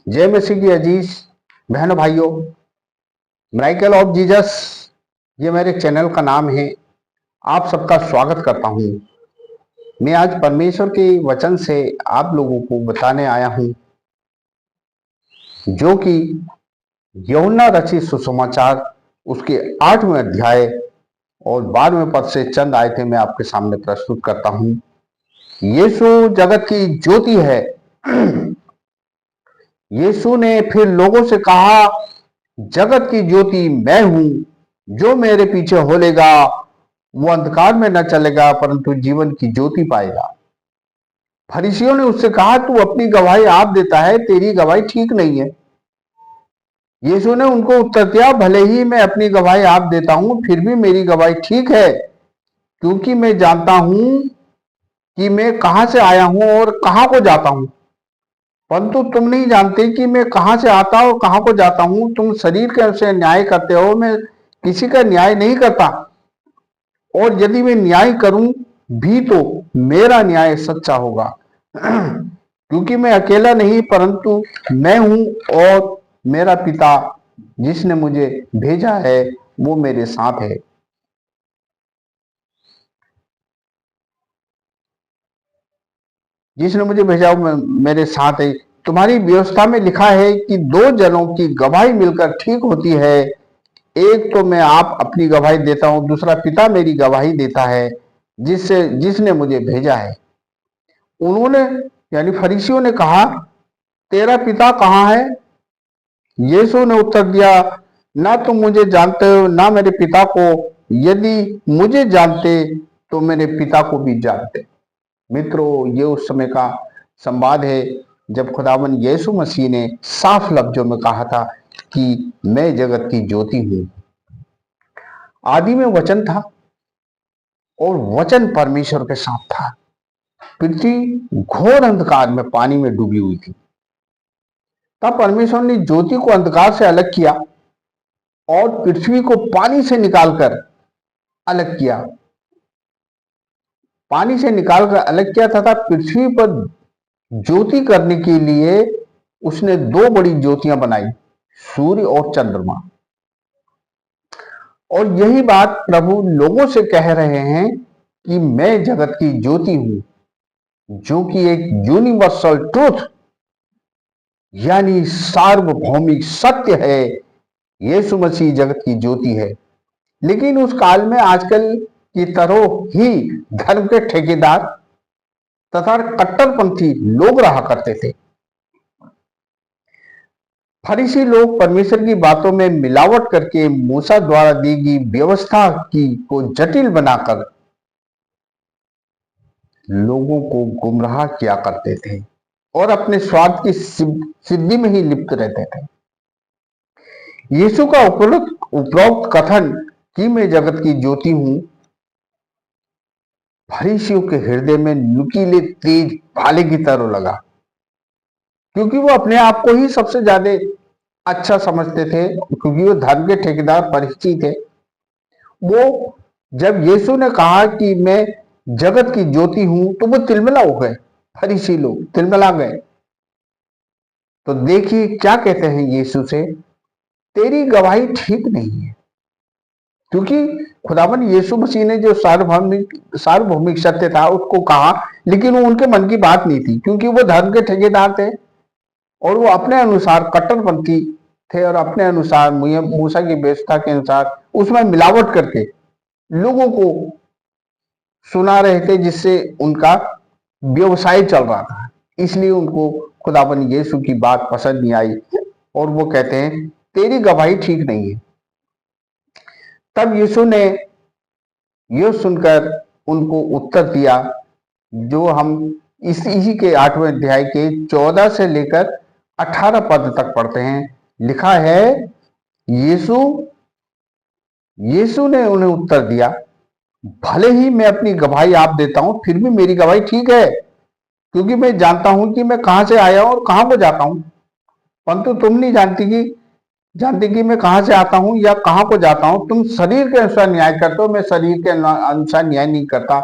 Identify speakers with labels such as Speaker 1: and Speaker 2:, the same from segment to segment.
Speaker 1: जय मसीह की अजीज बहनों भाइयों, मिरेकल ऑफ जीसस ये मेरे चैनल का नाम है। आप सबका स्वागत करता हूँ। मैं आज परमेश्वर के वचन से आप लोगों को बताने आया हूँ, जो कि यूहन्ना रचित सुसमाचार उसके 8वें अध्याय और 12वें पद से चंद आयतें मैं आपके सामने प्रस्तुत करता हूँ। यीशु जगत की ज्योति है। यीशु ने फिर लोगों से कहा, जगत की ज्योति मैं हूं। जो मेरे पीछे होलेगा वो अंधकार में न चलेगा परंतु जीवन की ज्योति पाएगा। फरीसियों ने उससे कहा, तू अपनी गवाही आप देता है, तेरी गवाही ठीक नहीं है। यीशु ने उनको उत्तर दिया, भले ही मैं अपनी गवाही आप देता हूं, फिर भी मेरी गवाही ठीक है, क्योंकि मैं जानता हूं कि मैं कहां से आया हूं और कहां को जाता हूं। परंतु तुम नहीं जानते कि मैं कहां से आता हूं और कहां को जाता हूं। तुम शरीर के से न्याय करते हो, मैं किसी का न्याय नहीं करता, और यदि मैं न्याय करूं भी तो मेरा न्याय सच्चा होगा, क्योंकि मैं अकेला नहीं परंतु मैं हूं और मेरा पिता जिसने मुझे भेजा है वो मेरे साथ है। जिसने मुझे भेजा वो मेरे साथ है। तुम्हारी व्यवस्था में लिखा है कि दो जनों की गवाही मिलकर ठीक होती है। एक तो मैं आप अपनी गवाही देता हूं, दूसरा पिता मेरी गवाही देता है जिसने मुझे भेजा है। उन्होंने यानी फरीसियों ने कहा, तेरा पिता कहाँ है? यीशु ने उत्तर दिया, ना तुम मुझे जानते हो ना मेरे पिता को। यदि मुझे जानते तो मेरे पिता को भी जानते। मित्रों, ये उस समय का संवाद है जब खुदावन यीशु मसीह ने साफ लफ्जों में कहा था कि मैं जगत की ज्योति हूं। आदि में वचन था और वचन परमेश्वर के साथ था। पृथ्वी घोर अंधकार में पानी में डूबी हुई थी। तब परमेश्वर ने ज्योति को अंधकार से अलग किया और पृथ्वी को पानी से निकालकर अलग किया। पानी से निकालकर अलग किया तथा पृथ्वी पर ज्योति करने के लिए उसने दो बड़ी ज्योतियां बनाई, सूर्य और चंद्रमा। और यही बात प्रभु लोगों से कह रहे हैं कि मैं जगत की ज्योति हूं, जो कि एक यूनिवर्सल ट्रूथ यानी सार्वभौमिक सत्य है। यीशु मसीह जगत की ज्योति है। लेकिन उस काल में आजकल की तरह ही धर्म के ठेकेदार तथा कट्टरपंथी लोग रहा करते थे। फरीसी लोग परमेश्वर की बातों में मिलावट करके मूसा द्वारा दी गई व्यवस्था की को जटिल बनाकर लोगों को गुमराह किया करते थे और अपने स्वार्थ की सिद्धि में ही लिप्त रहते थे। यीशु का उपरोक्त कथन कि मैं जगत की ज्योति हूं, फरीसियों के हृदय में नुकीले तेज भाले की तरह लगा, क्योंकि वो अपने आप को ही सबसे ज्यादा अच्छा समझते थे, क्योंकि वो धर्म के ठेकेदार फरीसी थे। वो जब यीशु ने कहा कि मैं जगत की ज्योति हूं तो वो तिलमिला हो गए, फरीसी लोग तिलमिला गए। तो देखिए क्या कहते हैं यीशु से, तेरी गवाही ठीक नहीं है। क्योंकि खुदावन यीशु मसीह ने जो सार्वभौमिक सत्य था उसको कहा, लेकिन वो उनके मन की बात नहीं थी, क्योंकि वो धर्म के ठेकेदार थे और वो अपने अनुसार कट्टरपंथी थे और अपने अनुसार मूसा की व्यवस्था के अनुसार उसमें मिलावट करके लोगों को सुना रहे थे, जिससे उनका व्यवसाय चल रहा था। इसलिए उनको खुदावन यीशु की बात पसंद नहीं आई और वो कहते हैं तेरी गवाही ठीक नहीं है। तब यीशु ने यह सुनकर उनको उत्तर दिया, जो हम इसी के 8वें अध्याय के 14 से लेकर 18 पद तक पढ़ते हैं। लिखा है, यीशु यीशु ने उन्हें उत्तर दिया, भले ही मैं अपनी गवाही आप देता हूं, फिर भी मेरी गवाही ठीक है, क्योंकि मैं जानता हूं कि मैं कहां से आया हूं और कहां को जाता हूं। परंतु तुम नहीं जानती कि मैं कहां से आता हूं या कहां को जाता हूं। तुम शरीर के अनुसार न्याय करते हो, मैं शरीर के अनुसार न्याय नहीं करता,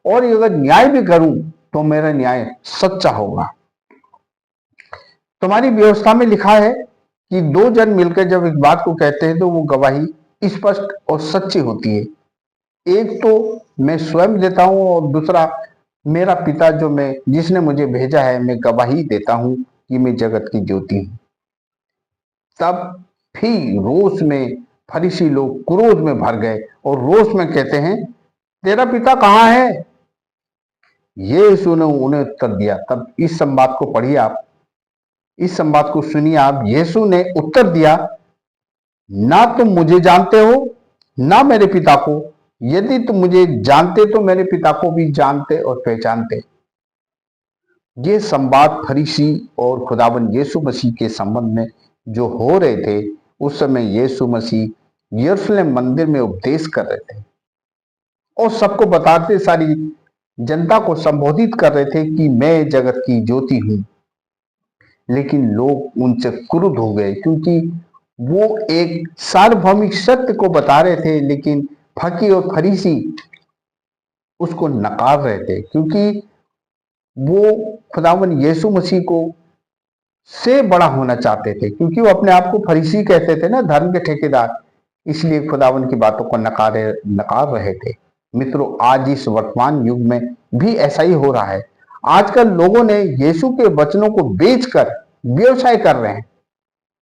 Speaker 1: और अगर न्याय भी करूं तो मेरा न्याय सच्चा होगा। तुम्हारी व्यवस्था में लिखा है कि दो जन मिलकर जब एक बात को कहते हैं तो वो गवाही स्पष्ट और सच्ची होती है। एक तो मैं स्वयं देता हूं और दूसरा मेरा पिता जो मैं जिसने मुझे भेजा है, मैं गवाही देता हूं कि मैं जगत की ज्योति हूं। तब फिर रोष में फरीसी लोग क्रोध में भर गए और रोष में कहते हैं, तेरा पिता कहाँ है? यीशु ने उन्हें उत्तर दिया। तब इस संवाद को पढ़िए आप, इस संवाद को सुनिए आप। यीशु ने उत्तर दिया, ना तुम मुझे जानते हो ना मेरे पिता को। यदि तुम मुझे जानते तो मेरे पिता को भी जानते और पहचानते। ये संवाद फरीसी और खुदाबंद यीशु मसीह के संबंध में जो हो रहे थे, उस समय यीशु मसीह यरूशलेम मंदिर में उपदेश कर रहे थे और सबको बताते, सारी जनता को संबोधित कर रहे थे कि मैं जगत की ज्योति हूं। लेकिन लोग उनसे क्रुद्ध हो गए क्योंकि वो एक सार्वभौमिक सत्य को बता रहे थे, लेकिन फकीर और फरीसी उसको नकार रहे थे क्योंकि वो खुदावन यीशु मसीह को से बड़ा होना चाहते थे, क्योंकि वो अपने आप को फरीसी कहते थे ना, धर्म के ठेकेदार। इसलिए खुदावन की बातों को नकार रहे थे। मित्रों, आज इस वर्तमान युग में भी ऐसा ही हो रहा है। आजकल लोगों ने यीशु के वचनों को बेचकर व्यवसाय कर रहे हैं।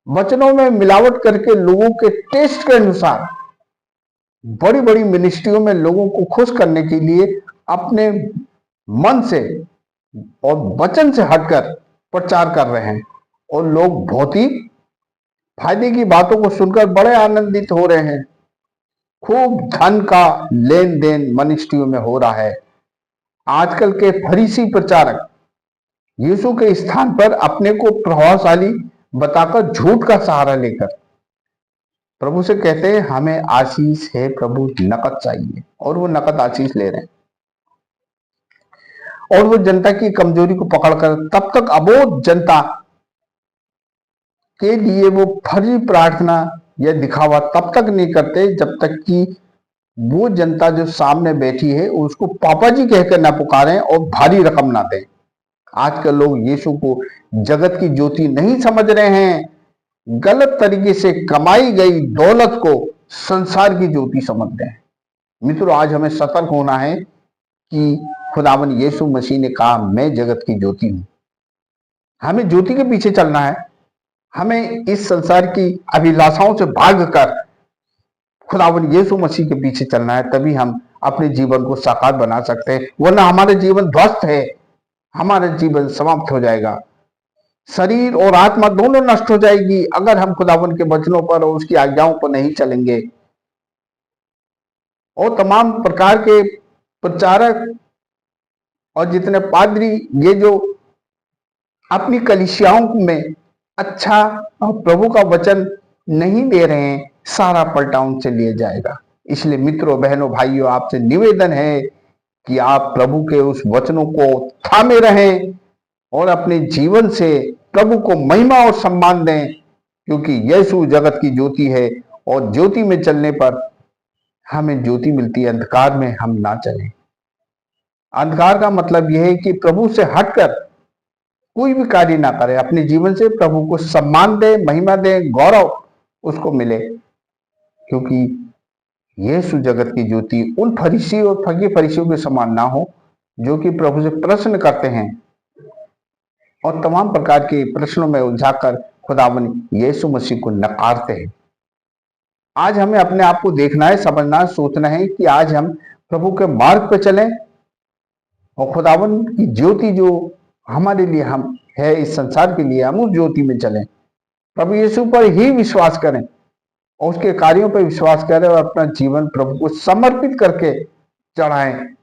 Speaker 1: वचनों में मिलावट करके लोगों के टेस्ट के अनुसार बड़ी बड़ी मिनिस्ट्रियों में लोगों को खुश करने के लिए अपने मन से और वचन से हटकर प्रचार कर रहे हैं और लोग बहुत ही फायदे की बातों को सुनकर बड़े आनंदित हो रहे हैं। खूब धन का लेन देन मिनिस्ट्रियों में हो रहा है। आजकल के फरीसी प्रचारक यीशु के स्थान पर अपने को प्रभावशाली बताकर झूठ का सहारा लेकर प्रभु से कहते हैं, हमें आशीष है प्रभु, नकद चाहिए, और वो नकद आशीष ले रहे हैं। और वो जनता की कमजोरी को पकड़कर तब तक अबोध जनता के लिए वो फर्जी प्रार्थना या दिखावा तब तक नहीं करते जब तक कि वो जनता जो सामने बैठी है उसको पापा जी कहकर ना पुकारें और भारी रकम ना दें। आजकल लोग यीशु को जगत की ज्योति नहीं समझ रहे हैं, गलत तरीके से कमाई गई दौलत को संसार की ज्योति समझ रहे हैं। मित्रों, आज हमें सतर्क होना है कि खुदावन यीशु मसीह ने कहा, मैं जगत की ज्योति हूं। हमें ज्योति के पीछे चलना है। हमें इस संसार की अभिलाषाओं से भागकर खुदावन यीशु मसीह के पीछे चलना है, तभी हम अपने जीवन को साकार बना सकते हैं। वरना हमारे जीवन ध्वस्त है, हमारा जीवन समाप्त हो जाएगा। शरीर और आत्मा दोनों नष्ट हो जाएगी अगर हम खुदावन के वचनों पर और उसकी आज्ञाओं पर नहीं चलेंगे। और तमाम प्रकार के प्रचारक और जितने पादरी ये जो अपनी कलीसियाओं में अच्छा और प्रभु का वचन नहीं दे रहे हैं, सारा पलटा उनसे लिया जाएगा। इसलिए मित्रों, बहनों, भाइयों, आपसे निवेदन है कि आप प्रभु के उस वचनों को थामे रहें और अपने जीवन से प्रभु को महिमा और सम्मान दें, क्योंकि यीशु जगत की ज्योति है और ज्योति में चलने पर हमें ज्योति मिलती है। अंधकार में हम ना चलें। अंधकार का मतलब यह है कि प्रभु से हटकर कोई भी कार्य ना करे। अपने जीवन से प्रभु को सम्मान दे, महिमा दे, गौरव उसको मिले, क्योंकि यीशु जगत की ज्योति उन फरीसी और फकीर फरीसियों के समान ना हो जो कि प्रभु से प्रश्न करते हैं और तमाम प्रकार के प्रश्नों में उलझाकर खुदावन यीशु मसीह को नकारते हैं। आज हमें अपने आप को देखना है, समझना है, सोचना है कि आज हम प्रभु के मार्ग पर चलें और खुदावन की ज्योति जो हमारे लिए हम है, इस संसार के लिए, हम उस ज्योति में चलें। प्रभु यीशु पर ही विश्वास करें और उसके कार्यों पर विश्वास करें और अपना जीवन प्रभु को समर्पित करके चढ़ाएं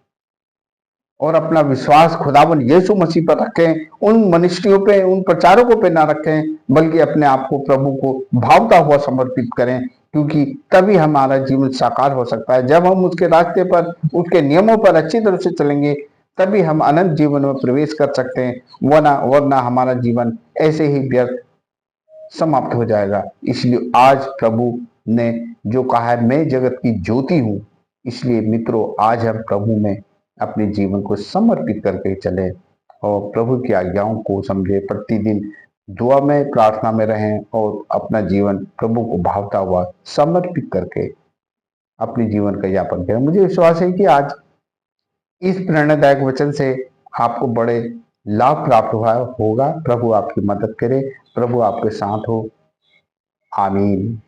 Speaker 1: और अपना विश्वास खुदावन यीशु मसीह पर रखें। उन मनुष्यों पे, उन प्रचारकों पे ना रखें, बल्कि अपने आप को प्रभु को भावता हुआ समर्पित करें, क्योंकि तभी हमारा जीवन साकार हो सकता है। जब हम उसके रास्ते पर, उसके नियमों पर अच्छी तरह से चलेंगे, तभी हम अनंत जीवन में प्रवेश कर सकते हैं। वरना हमारा जीवन ऐसे ही व्यर्थ समाप्त हो जाएगा। इसलिए आज प्रभु ने जो कहा है, मैं जगत की ज्योति हूं, इसलिए मित्रों, आज हम प्रभु में अपने जीवन को समर्पित करके चले और प्रभु की आज्ञाओं को समझे, प्रतिदिन दुआ में, प्रार्थना में रहें और अपना जीवन प्रभु को भावता हुआ समर्पित करके अपने जीवन का यापन करें। मुझे विश्वास है कि आज इस प्रेरणादायक वचन से आपको बड़े लाभ प्राप्त हुआ होगा। प्रभु आपकी मदद करे, प्रभु आपके साथ हो। आमीन।